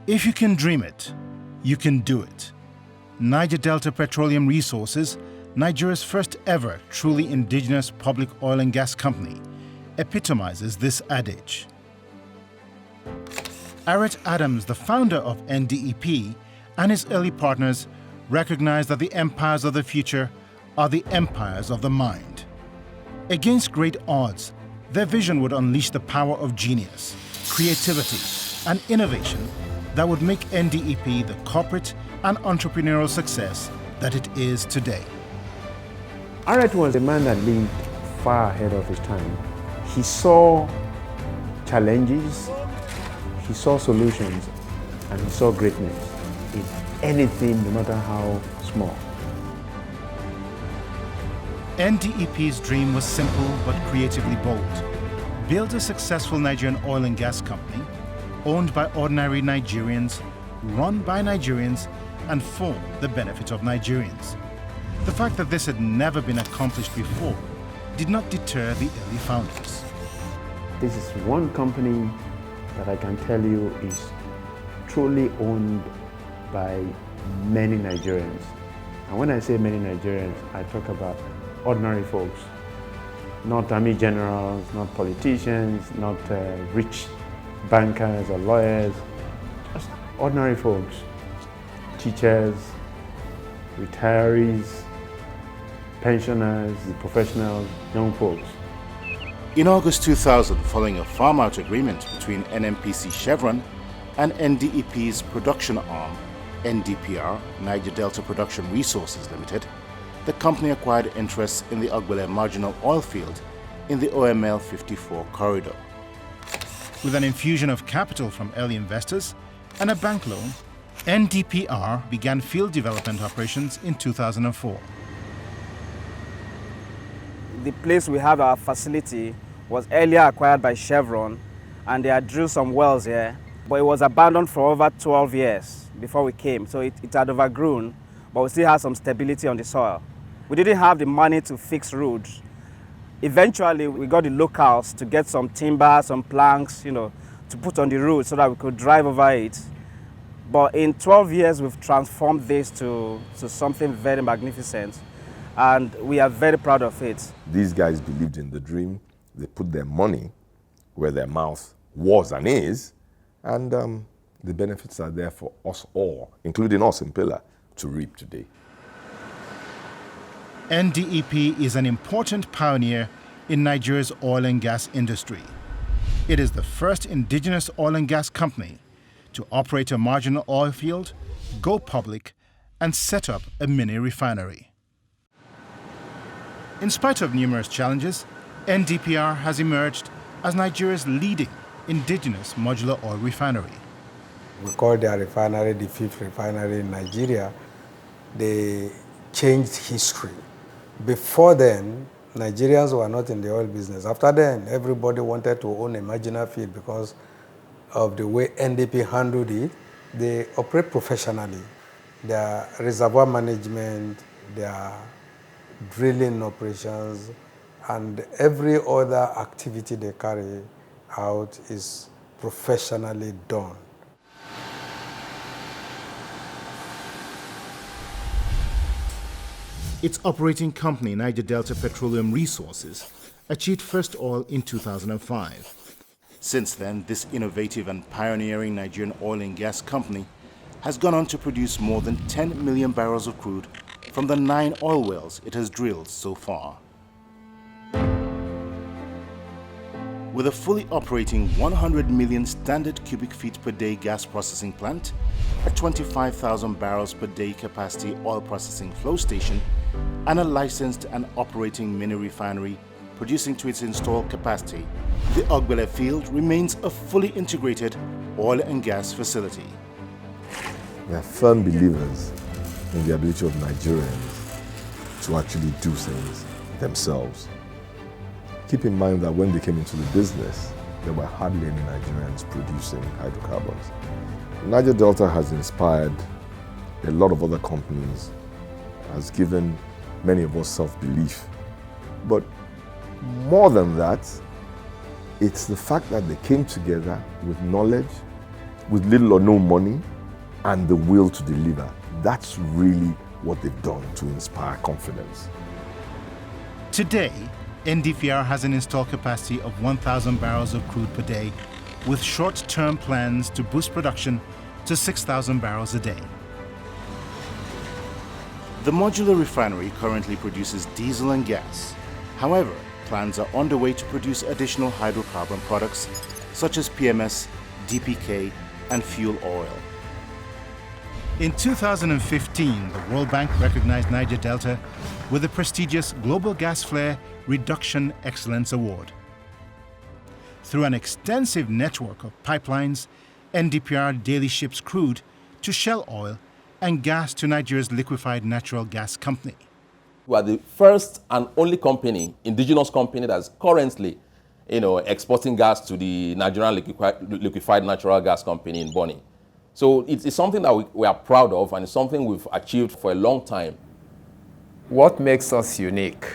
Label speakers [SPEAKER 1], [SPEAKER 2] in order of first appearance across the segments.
[SPEAKER 1] If you can dream it, you can do it. Niger Delta Petroleum Resources, Nigeria's first ever truly indigenous public oil and gas company, epitomizes this adage. Aret Adams, the founder of NDEP, and his early partners recognized that the empires of the future are the empires of the mind. Against great odds, their vision would unleash the power of genius, creativity, and innovation that would make NDEP the corporate and entrepreneurial success that it is today.
[SPEAKER 2] Aret was a man that lived far ahead of his time. He saw challenges, he saw solutions, and he saw greatness in anything, no matter how small.
[SPEAKER 1] NDEP's dream was simple but creatively bold. Build a successful Nigerian oil and gas company, owned by ordinary Nigerians, run by Nigerians, and for the benefit of Nigerians. The fact that this had never been accomplished before did not deter the early founders.
[SPEAKER 2] This is one company that I can tell you is truly owned by many Nigerians. And when I say many Nigerians, I talk about ordinary folks, not army generals, not politicians, not rich bankers or lawyers, just ordinary folks, teachers, retirees, pensioners, professionals, young folks.
[SPEAKER 3] In August 2000, following a farm-out agreement between NNPC Chevron and NDEP's production arm, NDPR, Niger Delta Production Resources Limited, the company acquired interests in the Ogbele marginal oil field in the OML 54 corridor.
[SPEAKER 1] With an infusion of capital from early investors and a bank loan, NDPR began field development operations in 2004.
[SPEAKER 4] The place we have our facility was earlier acquired by Chevron, and they had drilled some wells here, but it was abandoned for over 12 years before we came, so it had overgrown, but we still had some stability on the soil. We didn't have the money to fix roads. Eventually, we got the locals to get some timber, some planks, to put on the road so that we could drive over it. But in 12 years, we've transformed this to something very magnificent, and we are very proud of it.
[SPEAKER 5] These guys believed in the dream. They put their money where their mouth was and is, and the benefits are there for us all, including us in Pillar, to reap today.
[SPEAKER 1] NDEP is an important pioneer in Nigeria's oil and gas industry. It is the first indigenous oil and gas company to operate a marginal oil field, go public, and set up a mini refinery. In spite of numerous challenges, NDPR has emerged as Nigeria's leading indigenous modular oil refinery.
[SPEAKER 6] We call their refinery the fifth refinery in Nigeria. They changed history. Before then, Nigerians were not in the oil business. After then, everybody wanted to own a marginal field because of the way NDP handled it. They operate professionally. Their reservoir management, their drilling operations, and every other activity they carry out is professionally done.
[SPEAKER 1] Its operating company, Niger Delta Petroleum Resources, achieved first oil in 2005.
[SPEAKER 3] Since then, this innovative and pioneering Nigerian oil and gas company has gone on to produce more than 10 million barrels of crude from the 9 oil wells it has drilled so far. With a fully operating 100 million standard cubic feet per day gas processing plant, a 25,000 barrels per day capacity oil processing flow station, and a licensed and operating mini refinery producing to its installed capacity, the Ogbele field remains a fully integrated oil and gas facility.
[SPEAKER 5] We are firm believers in the ability of Nigerians to actually do things themselves. Keep in mind that when they came into the business, there were hardly any Nigerians producing hydrocarbons. Niger Delta has inspired a lot of other companies, has given many of us self-belief. But more than that, it's the fact that they came together with knowledge, with little or no money and the will to deliver. That's really what they've done to inspire confidence.
[SPEAKER 1] Today, NDPR has an installed capacity of 1,000 barrels of crude per day, with short-term plans to boost production to 6,000 barrels a day.
[SPEAKER 3] The modular refinery currently produces diesel and gas. However, plans are underway to produce additional hydrocarbon products such as PMS, DPK, and fuel oil.
[SPEAKER 1] In 2015, the World Bank recognized Niger Delta with the prestigious Global Gas Flare Reduction Excellence Award. Through an extensive network of pipelines, NDPR daily ships crude to Shell Oil and gas to Nigeria's liquefied natural gas company.
[SPEAKER 7] We are the first and only company, indigenous company, that's currently, exporting gas to the Nigerian liquefied natural gas company in Bonny. So it's something that we are proud of, and it's something we've achieved for a long time.
[SPEAKER 8] What makes us unique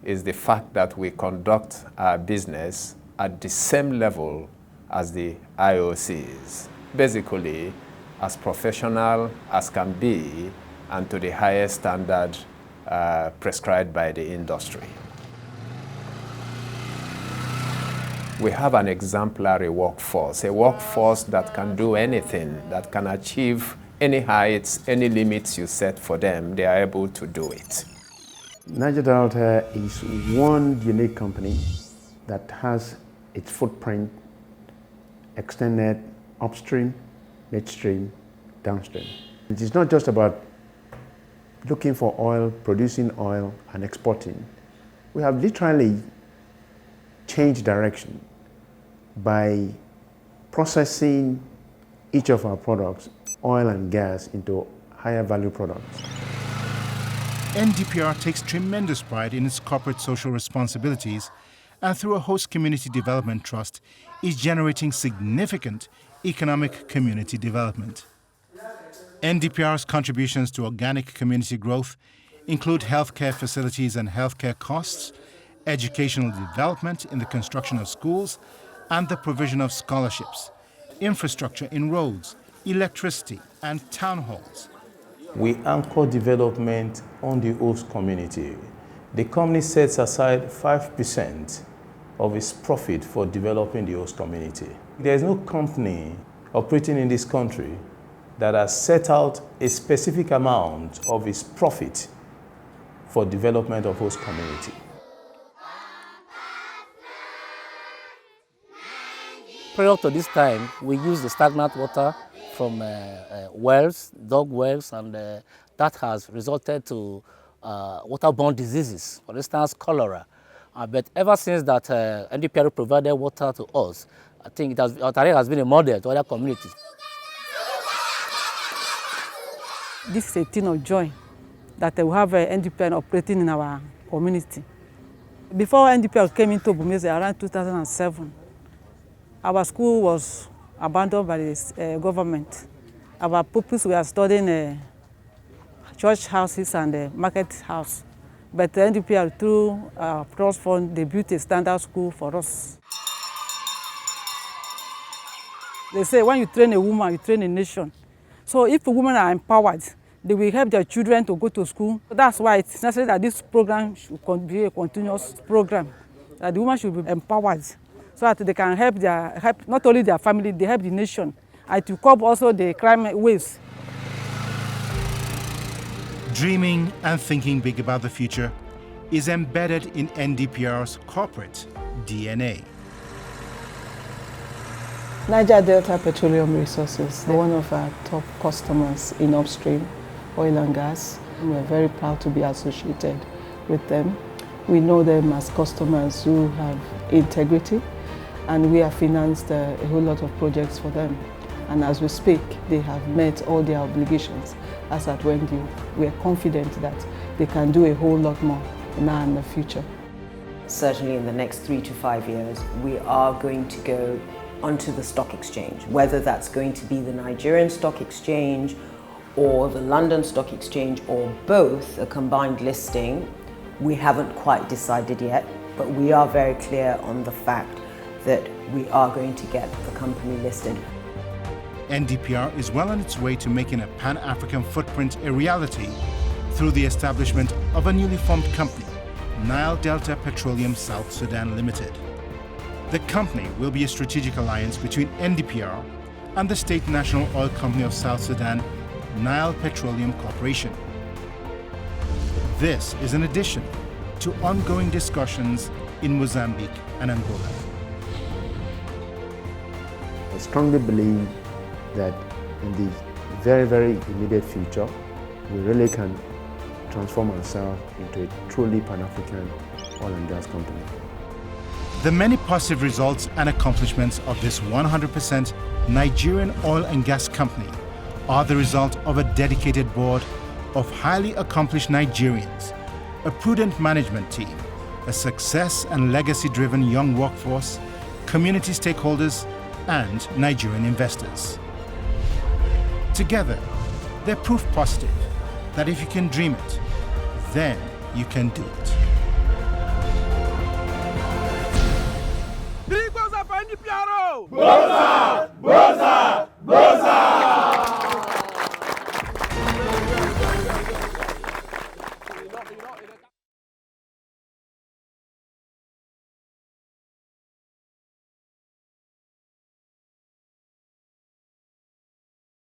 [SPEAKER 8] is the fact that we conduct our business at the same level as the IOCs, basically as professional as can be and to the highest standard prescribed by the industry. We have an exemplary workforce, a workforce that can do anything, that can achieve any heights, any limits you set for them, they are able to do it.
[SPEAKER 2] Niger Delta is one unique company that has its footprint extended upstream, midstream, downstream. It is not just about looking for oil, producing oil, and exporting. We have literally changed direction by processing each of our products, oil and gas, into higher value products.
[SPEAKER 1] NDPR takes tremendous pride in its corporate social responsibilities, and through a host community development trust is generating significant economic community development. NDPR's contributions to organic community growth include healthcare facilities and healthcare costs, educational development in the construction of schools, and the provision of scholarships, infrastructure in roads, electricity, and town halls.
[SPEAKER 9] We anchor development on the host community. The company sets aside 5% of its profit for developing the host community. There is no company operating in this country that has set out a specific amount of its profit for development of host community.
[SPEAKER 10] Prior to this time, we used the stagnant water from wells, dug wells, and that has resulted to waterborne diseases, for instance, cholera. But ever since that NDPR provided water to us, I think Otare has been a model to other communities.
[SPEAKER 11] This is a thing of joy that we have NDPR operating in our community. Before NDPR came into Bumeze around 2007, our school was abandoned by the government. Our pupils were studying church houses and market house. But the NDPR, through trust fund, they built a standard school for us. They say when you train a woman, you train a nation. So if women are empowered, they will help their children to go to school. That's why it's necessary that this program should be a continuous program, that the women should be empowered so that they can help not only their family, they help the nation, and to curb also the crime waves.
[SPEAKER 1] Dreaming and thinking big about the future is embedded in NDPR's corporate DNA.
[SPEAKER 12] Niger Delta Petroleum Resources, they're one of our top customers in upstream oil and gas. We're very proud to be associated with them. We know them as customers who have integrity, and we have financed a whole lot of projects for them. And as we speak, they have met all their obligations as at when due. We are confident that they can do a whole lot more now and in the future.
[SPEAKER 13] Certainly in the next 3 to 5 years, we are going to go onto the stock exchange, whether that's going to be the Nigerian Stock Exchange or the London Stock Exchange or both, a combined listing. We haven't quite decided yet, but we are very clear on the fact that we are going to get the company listed.
[SPEAKER 1] NDPR is well on its way to making a Pan-African footprint a reality through the establishment of a newly formed company, Nile Delta Petroleum South Sudan Limited. The company will be a strategic alliance between NDPR and the State National Oil Company of South Sudan, Nile Petroleum Corporation. This is in addition to ongoing discussions in Mozambique and Angola.
[SPEAKER 2] I strongly believe that in the very, very immediate future, we really can transform ourselves into a truly Pan-African oil and gas company.
[SPEAKER 1] The many positive results and accomplishments of this 100% Nigerian oil and gas company are the result of a dedicated board of highly accomplished Nigerians, a prudent management team, a success and legacy-driven young workforce, community stakeholders, and Nigerian investors. Together, they're proof positive that if you can dream it, then you can do it.
[SPEAKER 14] Three goals of NDPR!